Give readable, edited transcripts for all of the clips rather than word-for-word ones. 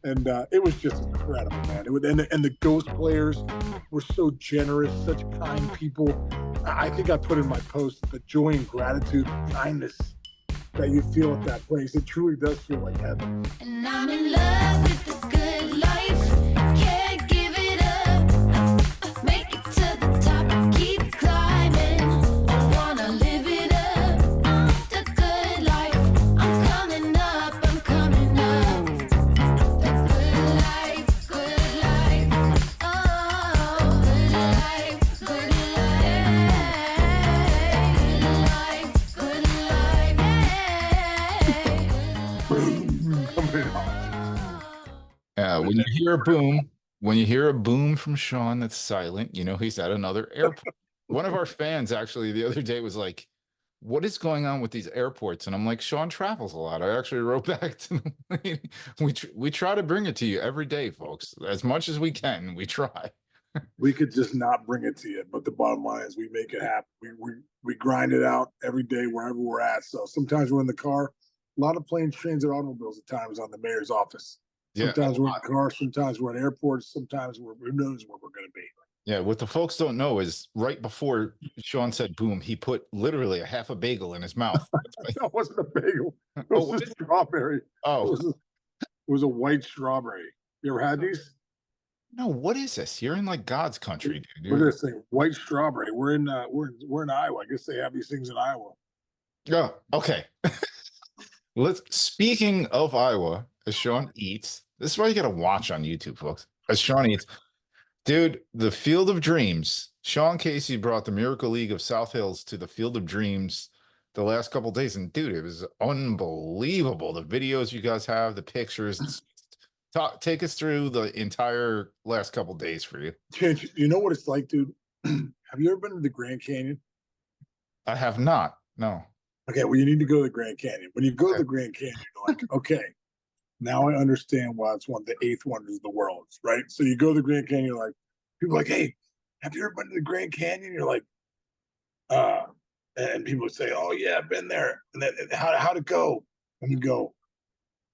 And it was just incredible, man. It was, and the Ghost players were so generous, such kind people. I think I put in my post the joy and gratitude, and kindness that you feel at that place. It truly does feel like heaven. And I'm in love with the good life. Can't give it up. Make it to the top. Keep climbing. I wanna live it up. The good life. I'm coming up. I'm coming up. The good life. Good life. Oh, good life. Good life. Good life. Good life. When you hear a boom from Sean that's silent, you know he's at another airport. One of our fans actually the other day was like, "What is going on with these airports?" And I'm like, "Sean travels a lot." I actually wrote back to them. We try to bring it to you every day, folks, as much as we can. We try. We could just not bring it to you, but the bottom line is we make it happen. We grind it out every day wherever we're at. So sometimes we're in the car. A lot of planes, trains, and automobiles at times on the mayor's office. Yeah, Sometimes we're in the car, sometimes we're at airports, sometimes who knows where we're going to be. yeah. What the folks don't know is right before Sean said boom, he put literally a half a bagel in his mouth. That wasn't a bagel. It was a strawberry. It Oh, was a white strawberry. You ever had these? no, what is this? You're in like God's country, dude. Look at this thing, white strawberry. We're in Iowa. I guess they have these things in Iowa. Oh, okay. Speaking of Iowa, as Sean eats, this is why you got to watch on YouTube, folks. As Sean eats, dude, the Field of Dreams. Sean Casey brought the Miracle League of South Hills to the Field of Dreams the last couple of days, and dude, it was unbelievable. The videos you guys have, the pictures. Take us through the entire last couple of days for you. You know what it's like, dude? Have you ever been to the Grand Canyon? I have not. No. Okay, well, you need to go to the Grand Canyon. When you go to the Grand Canyon, you're like, okay, now I understand why it's one of the 8th wonders of the world, right? So you go to the Grand Canyon, you're like, people are like, hey, have you ever been to the Grand Canyon? You're like, and people would say, oh yeah, I've been there. And then how'd it go? And you go,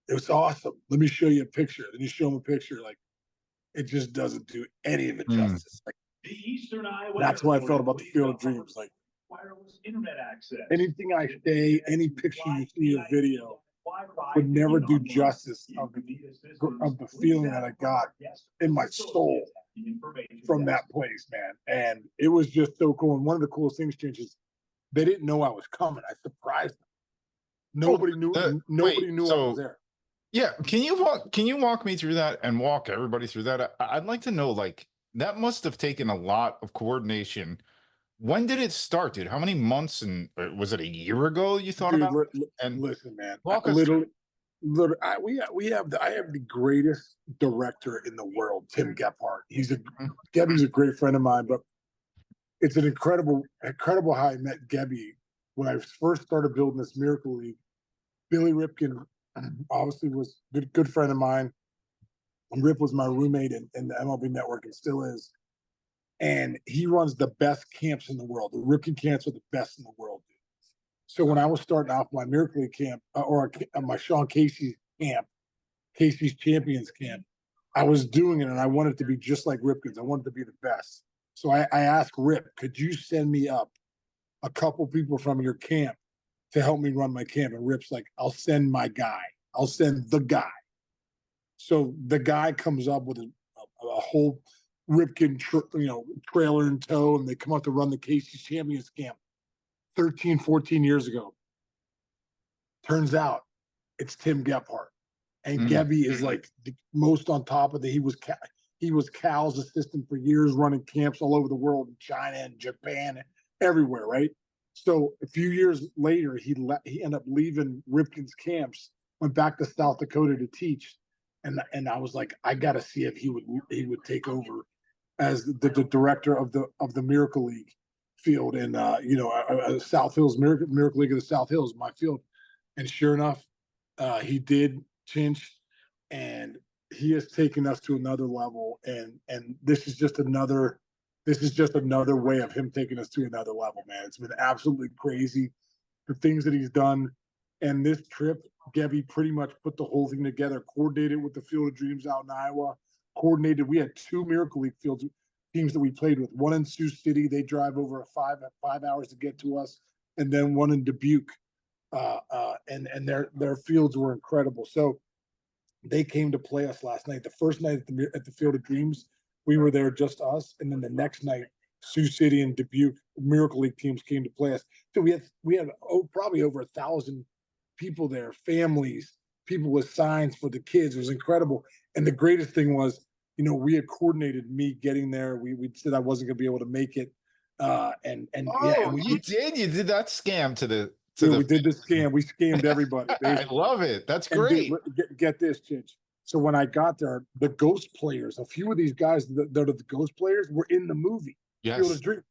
it was awesome. Let me show you a picture. Then you show them a picture, like it just doesn't do any of it justice. Like the Eastern Iowa. That's what I felt about the Field of Dreams. Like wireless internet access. Anything I say, any picture you see or video would never do justice of the feeling that I got in my soul from that place, man. And it was just so cool. And one of the coolest things, Chinch, is they didn't know I was coming. I surprised them. Nobody knew. Nobody knew I was there. Yeah, can you walk me through that and walk everybody through that? I'd like to know, like, that must have taken a lot of coordination. When did it start, dude? How many months, and was it a year ago you thought about it? And listen, man, I have the greatest director in the world, Tim Gephardt. Gebby's a great friend of mine, but it's an incredible how I met Gebby when I first started building this Miracle League. Billy Ripken obviously was a good friend of mine. And Rip was my roommate in the MLB Network and still is. And he runs the best camps in the world. The Ripken camps are the best in the world, dude. So when I was starting off my Miracle League camp, or my Sean Casey camp, Casey's Champions camp, I was doing it and I wanted it to be just like Ripken's. I wanted to be the best. So I asked Rip, could you send me up a couple people from your camp to help me run my camp? And Rip's like, I'll send my guy. I'll send the guy. So the guy comes up with a whole Ripken, trailer in tow, and they come out to run the Casey's Champions camp 13, 14 years ago. Turns out it's Tim Gephardt. And Gebby is like the most on top of it. He was Cal's assistant for years, running camps all over the world, in China and Japan, and everywhere, right? So a few years later, he ended up leaving Ripken's camps, went back to South Dakota to teach. And I was like, I got to see if he would take over as the director of the Miracle League field, and South Hills Miracle League of the South Hills, my field. And sure enough, he did, Chinch, and he has taken us to another level. And this is just another way of him taking us to another level, man. It's been absolutely crazy, the things that he's done. And this trip Gebby pretty much put the whole thing together, coordinated with the Field of Dreams out in Iowa, coordinated. We had 2 Miracle League fields teams that we played with. One in Sioux City, they drive over 5 hours to get to us, and then one in Dubuque. And their fields were incredible. So they came to play us last night. The first night at the Field of Dreams, we were there just us, and then the next night, Sioux City and Dubuque Miracle League teams came to play us. So we had probably over 1,000 people there, families, people with signs for the kids. It was incredible. And the greatest thing was, we had coordinated me getting there. We said I wasn't going to be able to make it. And you did that scam to the. We did the scam. We scammed everybody. I love it. That's And great. get this, Chich. So when I got there, the ghost players, a few of these guys that are the ghost players, were in the movie. Yes. Field of Dreams.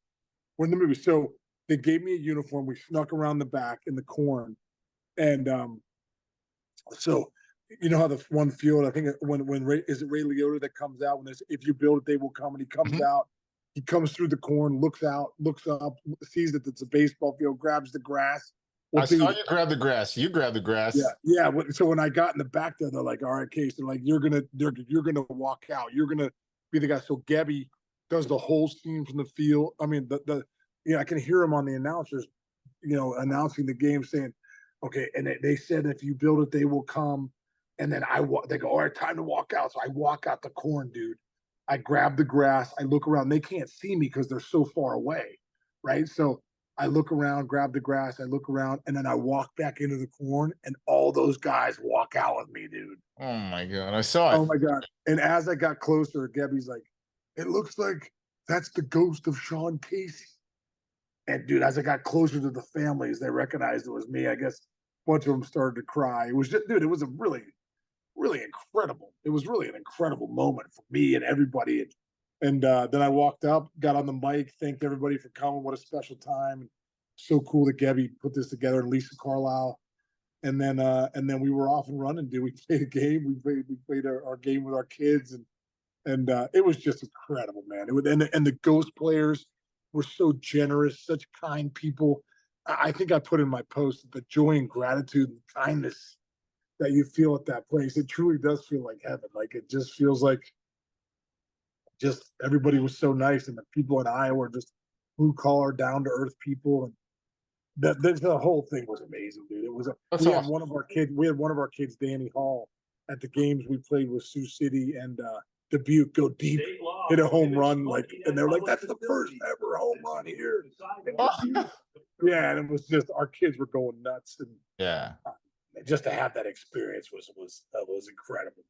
We're in the movie. So they gave me a uniform. We snuck around the back in the corn. And so you know how the one field, I think when Ray Liotta that comes out, when there's if you build it, they will come, and he comes out, he comes through the corn, looks out, looks up, sees that it's a baseball field, grabs the grass. I saw you grab the grass. You grab the grass. Yeah. So when I got in the back there, they're like, "All right, Case," they're like, "You're gonna walk out. You're gonna be the guy." So Gebby does the whole scene from the field. I mean, I can hear him on the announcers, announcing the game, saying, "Okay," and they said, "If you build it, they will come." And then they go, "All right, time to walk out." So I walk out the corn, dude. I grab the grass. I look around. They can't see me because they're so far away, right? So I look around, grab the grass. I look around, and then I walk back into the corn, and all those guys walk out with me, dude. Oh my God, I saw it. Oh my God! And as I got closer, Gebby's like, "It looks like that's the ghost of Sean Casey." And dude, as I got closer to the families, they recognized it was me. I guess a bunch of them started to cry. It was just, dude, it was a really, really incredible. It was really an incredible moment for me and everybody. And then I walked up, got on the mic, thanked everybody for coming. What a special time! So cool that Gebby put this together, and Lisa Carlisle. And then we were off and running. Dude, we played a game. We played our game with our kids, and it was just incredible, man. It was, and the ghost players were so generous, such kind people. I think I put in my post the joy and gratitude and kindness that you feel at that place. It truly does feel like heaven. Like it just feels like just everybody was so nice, and the people in Iowa are just blue collar, down to earth people, and the whole thing was amazing, dude. It was we had one of our kids, Danny Hall, at the games we played with Sioux City and Dubuque, go deep, hit a home run, and they're like, "That's the first ever home run here." Yeah, and it was just our kids were going nuts, and just to have that experience was incredible.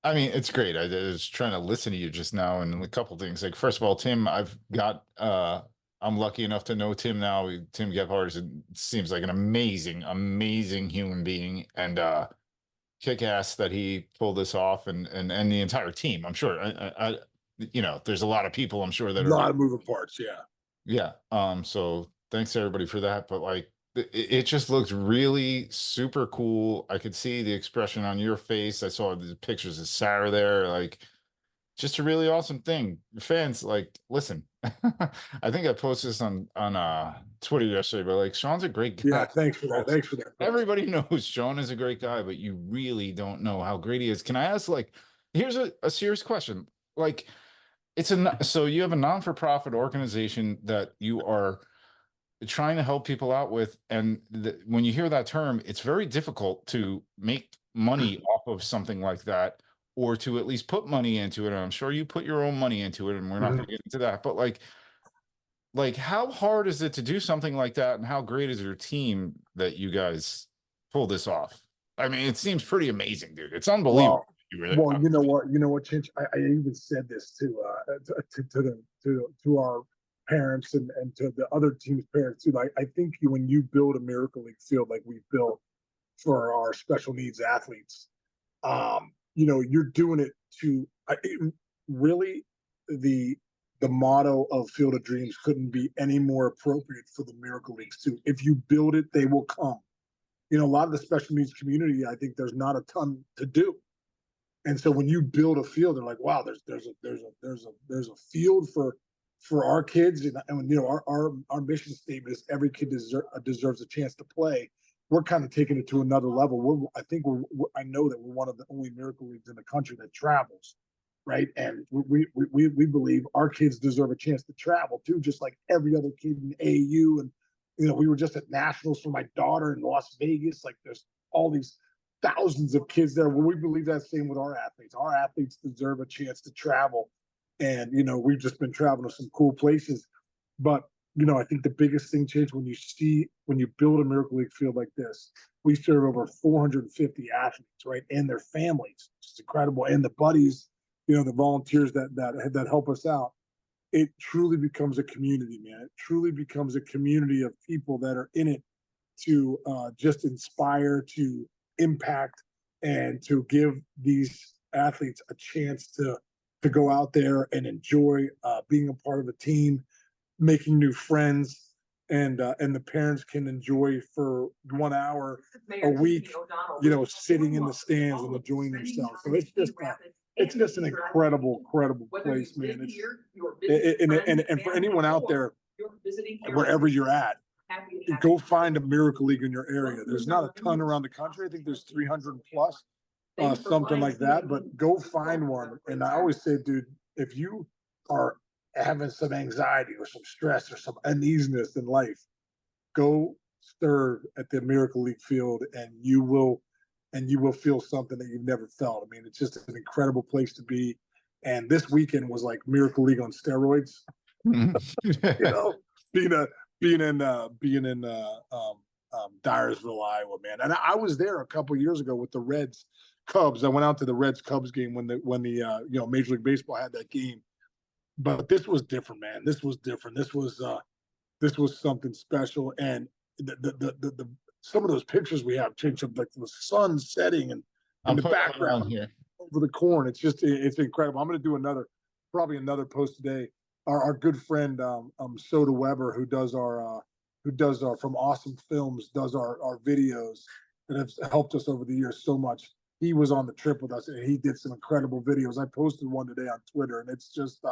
I mean, it's great. I was trying to listen to you just now, and a couple things. Like, first of all, Tim, I'm lucky enough to know Tim now. Tim Gebhardt seems like an amazing, amazing human being, and kick ass that he pulled this off, and the entire team. I'm sure. There's a lot of people. I'm sure that a lot of moving parts. Yeah. So thanks everybody for that. But like, it just looked really super cool. I could see the expression on your face. I saw the pictures of Sarah there. Like, just a really awesome thing. Fans, like, listen. I think I posted this on Twitter yesterday, but like, Sean's a great guy. Yeah, thanks for that. Thanks for that. Everybody knows Sean is a great guy, but you really don't know how great he is. Can I ask, like, here's a serious question. Like, so you have a non-for-profit organization that you are trying to help people out with, and when you hear that term, it's very difficult to make money off of something like that, or to at least put money into it. And I'm sure you put your own money into it, and we're not going to get into that, but like how hard is it to do something like that, and how great is your team that you guys pull this off? I mean, it seems pretty amazing, dude. It's unbelievable. Well, you know what, Chinch, I even said this to our parents and to the other team's parents too. Like, I think when you build a Miracle League field like we built for our special needs athletes, you're doing it to really the motto of Field of Dreams couldn't be any more appropriate for the Miracle Leagues too. If you build it, they will come. A lot of the special needs community, I think there's not a ton to do. And so when you build a field, they're like, wow, there's a field for our kids, and our mission statement is every kid deserves a chance to play. we're kind of taking it to another level. I think I know that we're one of the only miracle leagues in the country that travels, right? And we believe our kids deserve a chance to travel too, just like every other kid in AU. And we were just at nationals for my daughter in Las Vegas. Like there's all these thousands of kids there. Well, we believe that same with our athletes. Our athletes deserve a chance to travel, and we've just been traveling to some cool places. But I think the biggest thing changed when you build a Miracle League field like this. We serve over 450 athletes, right, and their families, which is incredible, and the buddies, the volunteers that help us out. It truly becomes a community, man. It truly becomes a community of people that are in it to just inspire, to impact, and to give these athletes a chance to go out there and enjoy being a part of a team, making new friends, and the parents can enjoy for 1 hour a week, sitting in the stands and enjoying themselves. So it's just an incredible place, man. And for anyone out there, wherever you're at, go find a Miracle League in your area. There's not a ton around the country. I think there's 300 plus, something like that. But go find one. And I always say, dude, if you are having some anxiety or some stress or some uneasiness in life, go serve at the Miracle League field, and you will feel something that you've never felt. I mean, it's just an incredible place to be. And this weekend was like Miracle League on steroids. Being in Dyersville, Iowa, man. And I was there a couple years ago with the Reds Cubs. I went out to the Reds Cubs game when the Major League Baseball had that game. But this was different, man. This was different. This was something special. And the some of those pictures we have changed up, like the sun setting and in the background here over the corn. It's incredible. I'm going to do probably another post today. Our good friend Soda Weber, who does our from Awesome Films, does our videos that have helped us over the years so much. He was on the trip with us, and he did some incredible videos. I posted one today on Twitter, and it's just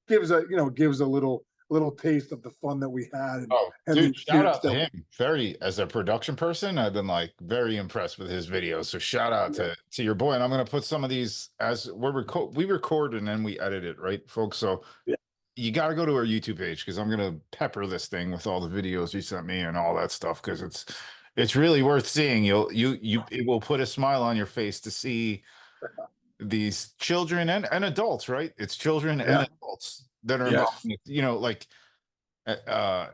gives a little taste of the fun that we had. And dude, shout out to him. As a production person, I've been like very impressed with his videos. So shout out to your boy. And I'm going to put some of these as we record and then we edit it, right, folks? So you got to go to our YouTube page, because I'm going to pepper this thing with all the videos you sent me and all that stuff, because it's really worth seeing. It will put a smile on your face to see these children and adults, right? It's children and adults that are involved.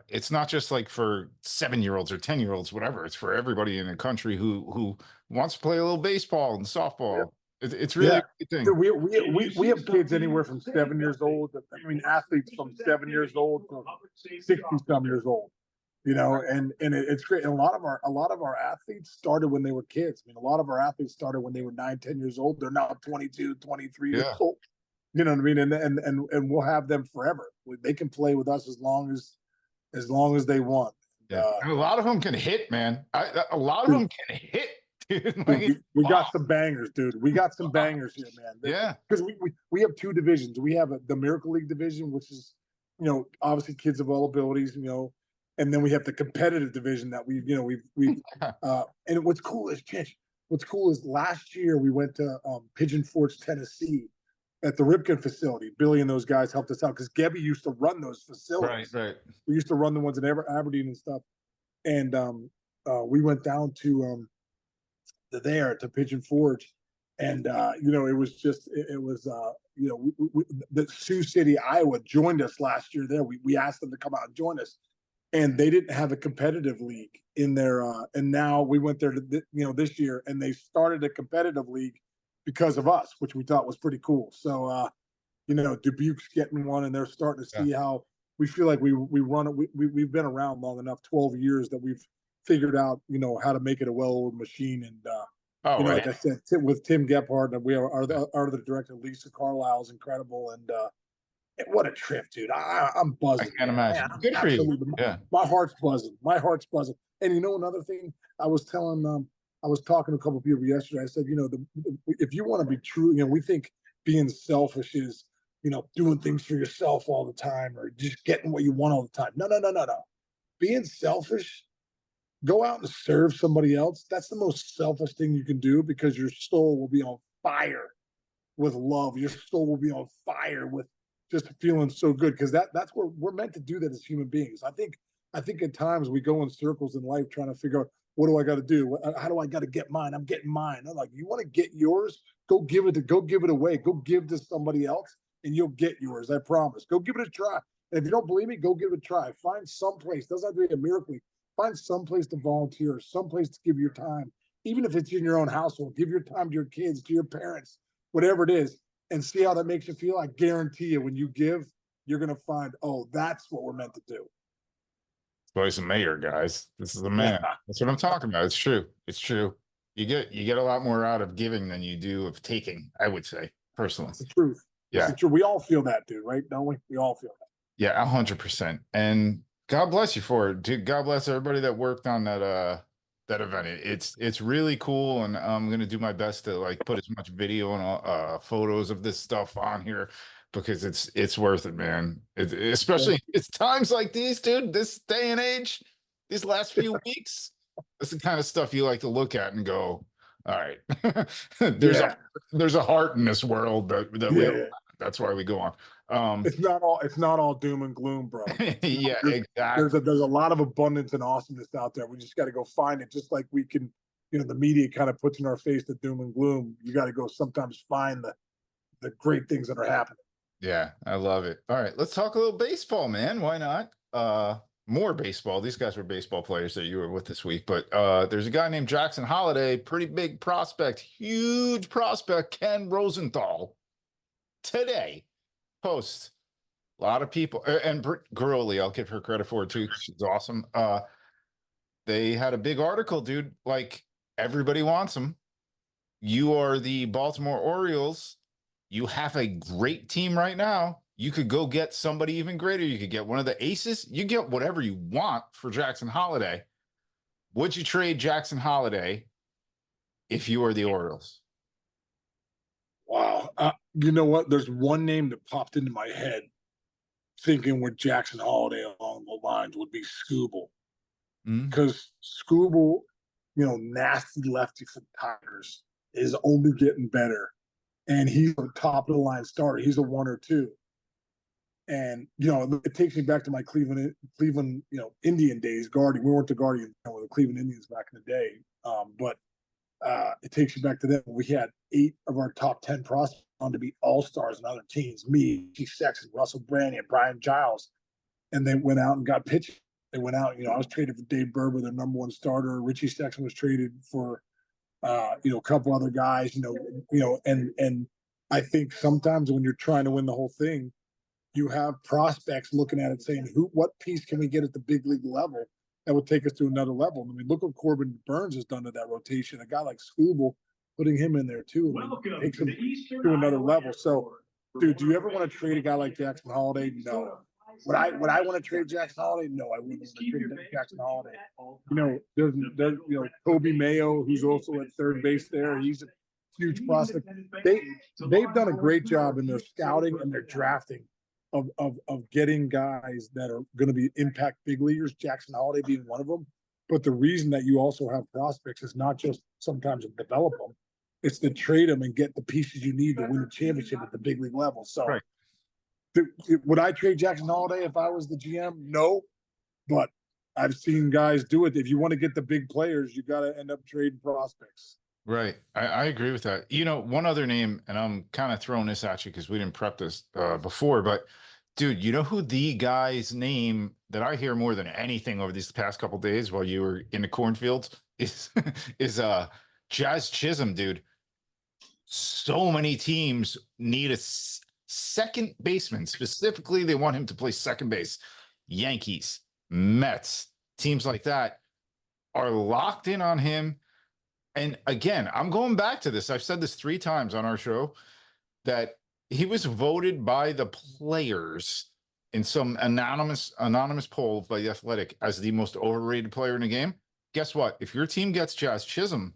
It's not just like for 7-year-olds or 10-year-olds, whatever. It's for everybody in the country who wants to play a little baseball and softball. It's really a good thing. We have kids anywhere from 7 years old. I mean, athletes from 7 years old to 60-some years old. And it's great. And a lot of our athletes started when they were kids. I mean, a lot of our athletes started when they were 9, 10 years old. They're now 22, 23 years old. You know what I mean? And we'll have them forever. They can play with us as long as they want. Yeah. And a lot of them can hit, man. A lot of them can hit. Dude, we got some bangers, dude. We got some bangers here, man. Yeah, because we have 2 divisions. We have the Miracle League division, which is obviously kids of all abilities, and then we have the competitive division that we've and what's cool is last year we went to Pigeon Forge, Tennessee, at the Ripken facility. Billy and those guys helped us out because Gebby used to run those facilities. Right. We used to run the ones in Aberdeen and stuff, and we went down to to Pigeon Forge, and it was the Sioux City, Iowa joined us last year there. We asked them to come out and join us, and they didn't have a competitive league in there, and now we went there this year, and they started a competitive league because of us, which we thought was pretty cool. So Dubuque's getting one, and they're starting to see how we feel like we run it. We've been around long enough, 12 years, that we've figured out, how to make it a well-oiled machine. And, like I said, with Tim Gephardt, and we are the director, Lisa Carlisle is incredible. And what a trip, dude. I'm buzzing. I can't imagine. Man, good for you. Yeah. My heart's buzzing. And another thing I was talking to a couple of people yesterday. I said, if you want to be true, we think being selfish is, doing things for yourself all the time or just getting what you want all the time. No. Being selfish go out and serve somebody else. That's the most selfish thing you can do because your soul will be on fire with love. Your soul will be on fire with just feeling so good because that's what we're meant to do that as human beings. I think at times we go in circles in life trying to figure out what do I got to do? How do I got to get mine? I'm getting mine. I'm like, you want to get yours? Go give it away. Go give to somebody else and you'll get yours. I promise. Go give it a try. And if you don't believe me, go give it a try. Find some place. Doesn't have to be a miracle. Find some place to volunteer, some place to give your time. Even if it's in your own household, give your time to your kids, to your parents, whatever it is, and see how that makes you feel. I guarantee you, when you give, you're going to find, oh, that's what we're meant to do. He's a mayor, guys. This is the man. Yeah. That's what I'm talking about. It's true. It's true. You get a lot more out of giving than you do of taking, I would say, personally. It's the truth. Yeah. It's the truth. We all feel that, dude, right? Don't we? We all feel that. Yeah, 100%. And God bless you for it, dude. God bless everybody that worked on that event. It's really cool, and I'm gonna do my best to like put as much video and photos of this stuff on here because it's worth it, man. Especially it's times like these, dude. This day and age, these last few weeks, that's the kind of stuff you like to look at and go, all right, there's a heart in this world that that's why we go on. It's not all doom and gloom, bro. Yeah, exactly. There's a lot of abundance and awesomeness out there. We just got to go find it. Just like we can, the media kind of puts in our face the doom and gloom. You got to go sometimes find the great things that are happening. Yeah, I love it. All right, let's talk a little baseball, man. Why not? More baseball. These guys were baseball players that you were with this week, but there's a guy named Jackson Holliday, pretty big prospect, huge prospect, Ken Rosenthal. Today, post a lot of people, and Britt Gurley, I'll give her credit for it too. She's awesome. They had a big article, dude. Like, everybody wants him. You are the Baltimore Orioles. You have a great team right now. You could go get somebody even greater. You could get one of the aces. You get whatever you want for Jackson Holliday. Would you trade Jackson Holliday if you were the Orioles? Wow. You know what? There's one name that popped into my head thinking with Jackson Holliday along the lines would be Scooble. Because Scooble, nasty lefty for the Tigers, is only getting better. And he's a top of the line starter. He's a 1 or 2. And, it takes me back to my Cleveland, Indian days, Guardian. We weren't the Guardian, with the Cleveland Indians back in the day. But it takes you back to then when we had 8 of our top 10 prospects on to be all-stars in other teams. Me, Richie Sexton, Russell Brandon, Brian Giles. And they went out and got pitching. They went out, I was traded for Dave Berber, their number 1 starter. Richie Sexton was traded for, a couple other guys, and I think sometimes when you're trying to win the whole thing, you have prospects looking at it saying, what piece can we get at the big league level that would take us to another level? I mean, look what Corbin Burns has done to that rotation. A guy like Scooble, putting him in there too, takes him to another level. So, dude, do you ever want to trade a guy like Jackson Holliday? No. Would I want to trade Jackson Holliday? No, I wouldn't want to trade Jackson Holliday. There's Kobe Mayo, who's also at third base there. He's a huge prospect. They've done a great job in their scouting and their drafting of getting guys that are going to be impact big leaguers, Jackson Holliday being one of them. But the reason that you also have prospects is not just sometimes to develop them, it's to trade them and get the pieces you need to win a championship at the big league level. So right. Would I trade Jackson Holliday if I was the GM? No, but I've seen guys do it. If you want to get the big players, you got to end up trading prospects. Right. I agree with that. One other name, and I'm kind of throwing this at you because we didn't prep this before, but dude, you know who the guy's name that I hear more than anything over these past couple of days while you were in the cornfields is Jazz Chisholm, dude. So many teams need a second baseman. Specifically, they want him to play second base. Yankees, Mets, teams like that are locked in on him. And again, I'm going back to this. I've said this 3 times on our show that he was voted by the players in some anonymous poll by The Athletic as the most overrated player in the game. Guess what? If your team gets Jazz Chisholm,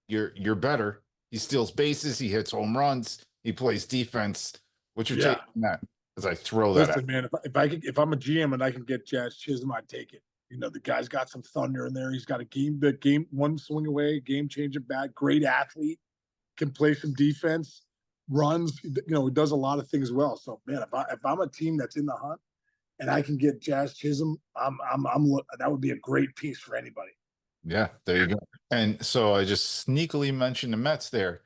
you're better. He steals bases. He hits home runs. He plays defense. What's your take on that? As I throw that Listen, man, if I'm a GM and I can get Jazz Chisholm, I'd take it. You know, the guy's got some thunder in there. He's got one swing away, game changing bat, great athlete, can play some defense, runs. You know, he does a lot of things well. So man, if I'm a team that's in the hunt and I can get Jazz Chisholm, that would be a great piece for anybody. Yeah, there you go. And so I just sneakily mentioned the Mets there.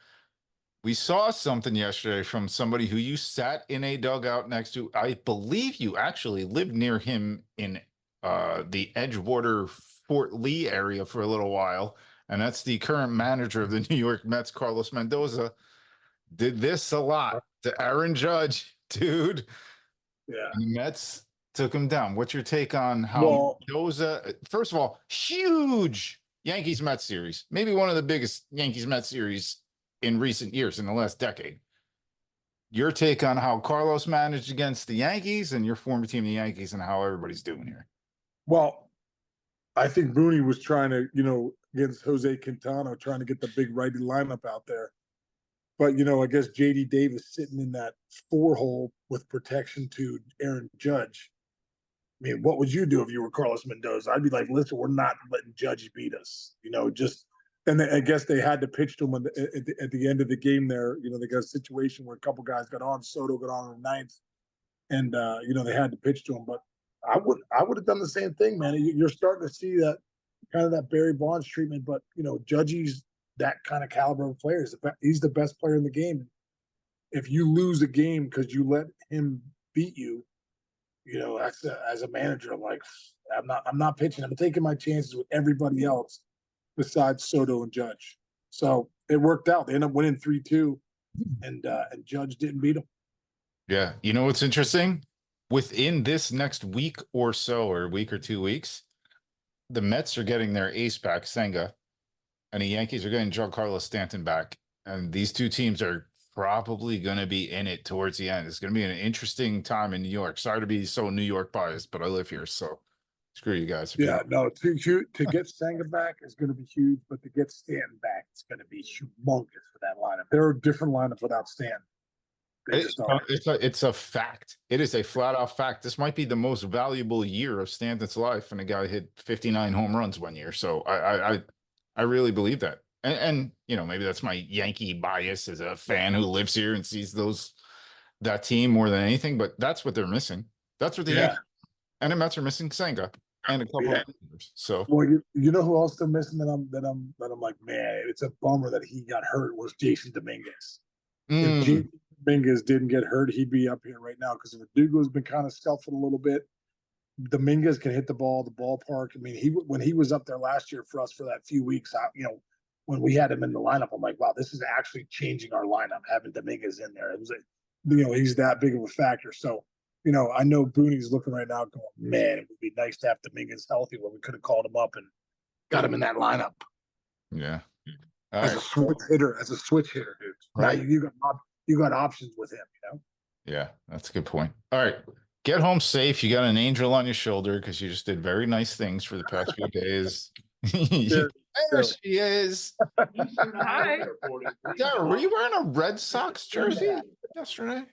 We saw something yesterday from somebody who you sat in a dugout next to. I believe you actually lived near him in the Edgewater Fort Lee area for a little while. And that's the current manager of the New York Mets, Carlos Mendoza. Did this a lot to Aaron Judge, dude. Yeah. And the Mets took him down. What's your take on how Mendoza, first of all, huge Yankees Mets series, maybe one of the biggest Yankees Mets series in recent years, in the last decade. Your take on how Carlos managed against the Yankees and your former team, the Yankees, and how everybody's doing here. Well, I think Booney was trying to, you know, against Jose Quintana, trying to get the big righty lineup out there. But, you know, I guess J.D. Davis sitting in that 4-hole with protection to Aaron Judge. I mean, what would you do if you were Carlos Mendoza? I'd be like, listen, we're not letting Judge beat us. You know, and I guess they had to pitch to him at the end of the game there. You know, they got a situation where a couple guys got on. Soto got on in the 9th. And, you know, they had to pitch to him. But I would have done the same thing, man. You're starting to see that kind of that Barry Bonds treatment. But, you know, Judgie's that kind of caliber of player. He's the best player in the game. If you lose a game because you let him beat you, you know, as a manager, I'm like, I'm not pitching. I'm taking my chances with everybody else besides Soto and Judge. So it worked out. They ended up winning 3-2, and Judge didn't beat him. Yeah. You know what's interesting? Within this next week or so, or a week or 2 weeks, the Mets are getting their ace back, Senga, and the Yankees are getting Giancarlo Stanton back. And these two teams are probably going to be in it towards the end. It's going to be an interesting time in New York. Sorry to be so New York biased, but I live here, so screw you guys. Yeah, no, to get Senga back is going to be huge, but to get Stanton back, it's going to be humongous for that lineup. There are different lineups without Stanton. It's a fact. It is a flat out fact. This might be the most valuable year of Stanton's life, and a guy hit 59 home runs one year. So I really believe that. And you know, maybe that's my Yankee bias as a fan who lives here and sees that team more than anything. But that's what they're missing. That's what the Yankees and the Mets are missing, Senga and a couple of others. So well, you know who else they're missing that I'm like, man, it's a bummer that he got hurt, was Jason Dominguez. If Jason Dominguez didn't get hurt, he'd be up here right now, because Verdugo's been kind of scuffling a little bit. Dominguez can hit the ballpark. I mean, when he was up there last year for us for that few weeks, you know, when we had him in the lineup, I'm like, wow, this is actually changing our lineup, having Dominguez in there. It was, you know, he's that big of a factor. So, you know, I know Booney's looking right now going, man, it would be nice to have Dominguez healthy when we could have called him up and got him in that lineup. Yeah. As a switch hitter, dude. Right. Now you got options with him, you know? Yeah, that's a good point. All right. Get home safe. You got an angel on your shoulder because you just did very nice things for the past few days. There she is. Hi. Yeah, were you wearing a Red Sox jersey yesterday?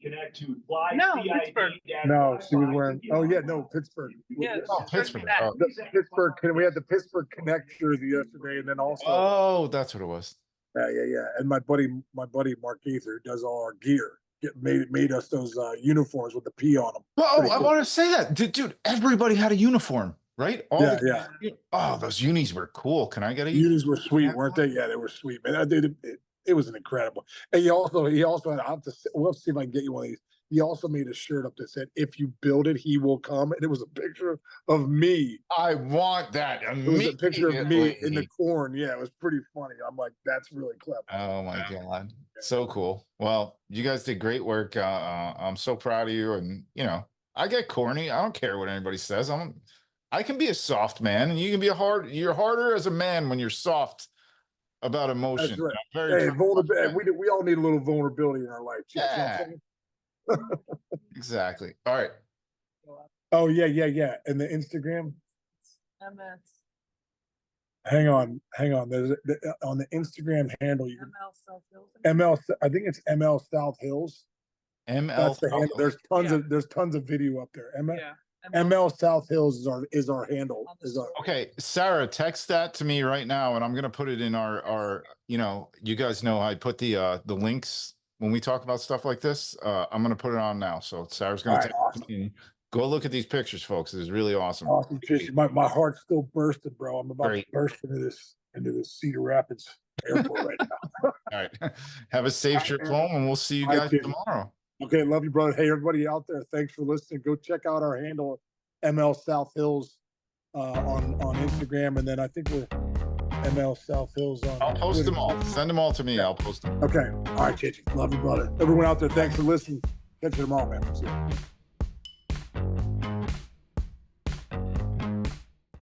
Connect to fly. No, Pittsburgh. No, she was wearing. Oh yeah, no, Pittsburgh. Yeah, Oh, Pittsburgh. Oh. The Pittsburgh. We had the Pittsburgh Connect jersey yesterday, and then also. Oh, that's what it was. Yeah. And my buddy Mark Gaither, who does all our gear, made us those uniforms with the P on them. Well, I want to say that, dude. Everybody had a uniform, right? Yeah. Oh, those unis were cool. Can I get a? Unis were sweet, weren't they? Yeah, they were sweet, man. It was an incredible. And he also had. We'll see if I can get you one of these. He also made a shirt up that said, "If you build it, he will come." And it was a picture of me. I want that. It was a picture of me in the corn. Yeah, it was pretty funny. I'm like, that's really clever. Oh my God. So cool. Well, you guys did great work. I'm so proud of you. And you know, I get corny. I don't care what anybody says. I can be a soft man, and you can be you're harder as a man when you're soft about emotion. That's right. Hey, vulnerability. We all need a little vulnerability in our life. Yeah. Exactly. All right. Oh yeah. And the Instagram. MS. Hang on. There's on the Instagram handle. You can ML South Hills. ML. I think it's ML South Hills. ML. That's the handle. There's tons of video up there. Yeah. ML South Hills is our handle. Okay, Sarah, text that to me right now, and I'm gonna put it in our. You guys know I put the links when we talk about stuff like this. I'm gonna put it on now. So Sarah's gonna All right, text awesome. me. Go look at these pictures, folks. It's really awesome. Awesome, Jesse. My heart's still bursting, bro. I'm about Great. to burst into this Cedar Rapids airport right now. All right, have a safe trip home, and we'll see you All right, guys kid. tomorrow. Okay, love you, brother. Hey, everybody out there, thanks for listening. Go check out our handle, ML South Hills, on Instagram, and then I think we're ML South Hills on. I'll post Twitter. them all. Send them all to me. Yeah. I'll post them. Okay, all right, Chichi. Love you, brother. Everyone out there, thanks for listening. Catch you tomorrow, man. See you.